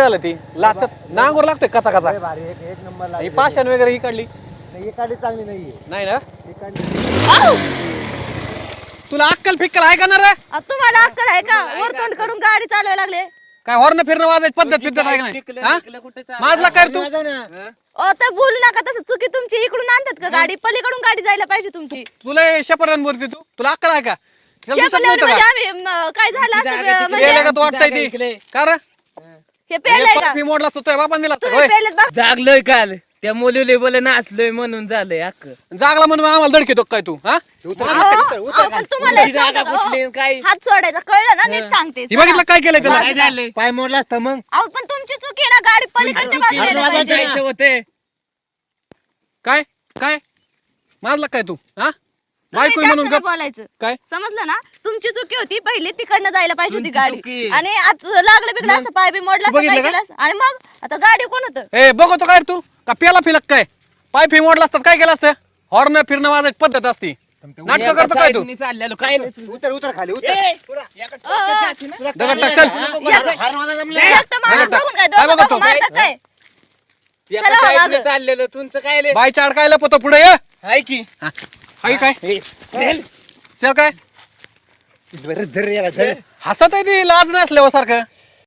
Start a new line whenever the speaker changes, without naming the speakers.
झालं ती लागतात नांगोर लागतोय कचा कचा
भारी एक नंबर
ही पाषाण वगैरे ही काढली
ही काढली चांगली नाहीये
नाही ना
ही काढली
तुला अक्कल फिक्कल आहे का ना रे
तुम्हाला अक्कल आहे का वर तोंड करून गाडी चालवायला लागले
काय हॉर्न फिरणं वाजायची पद्धत आहे का नाही हा? माझला काय रे तू
ओ तर बोलू नका तसं चुकी तुमची इकडून आणतात का गाडी पलीकडून गाडी जायला पाहिजे तुमची
तुला शपरान वरती तू तुला अक्कल आहे का त्याला दिसत
शेपल्यावर
नव्हतं
म्हणजे
का
आम्ही काय झालं असतं
केलं
म्हणजे
का तू वाटतंय ती का रे
हे पेलय का
फी मोडला असतो बापान दिला असता
तुम्ही
होय
पेलत बघ
जागलोय काल त्या मुलीले बोले नाचलोय म्हणून झालंय अक्क
जागला म्हणून आम्हाला दडकीतो काय तू हा
अहो, पण तुम्हाला एक
जागा
सांगतो,
कुठली काय
हात सोडायचा कळलं ना नीट सांगते
ही बघितलं काय केलंय त्याला
काय झालंय
पाय मोडला असता मग
अहो पण तुमची चुकी आहे ना गाडी पलीकडच्या बाजूला यायला पाहिजे.
जायचं होते
काय काय माझला काय तू हा
तुम्ही
बायको
जास्त
म्हणून
नाही
गप
बोलायचं
काय
समजलं ना तुमची चुकी होती पहिली तिकडनं जायला पाहिजे होती
तुमची चुकी.
गाडी आणि आज लागलं बिगलं असं पाय बी मोडला
तू
असं काय
बघितलं
केलं असं? आणि मग आता गाडी कोण होतं
ए बघतो काय रे तू का पेला फिलक काय पाय फी मोडला असतात काय केलं असतं हॉर्न फिरणं वाजायची पद्धत असती नाटक करतो काय तू
चाललेलो काय
उतर खाली उतर
दगड टाक चल
एकटं माणूस
बघा,
बघून काय
काय
दोघं
बघतो?
बघून मारतात काय चला मागं.
चाललेलो तुमचं काय लय?
बायच्या अडकायला पतो पुढे ये
हाय की
हाय काय चल काय
धर याला धर
हसत आहे ती लाज नसल्यावर सारखं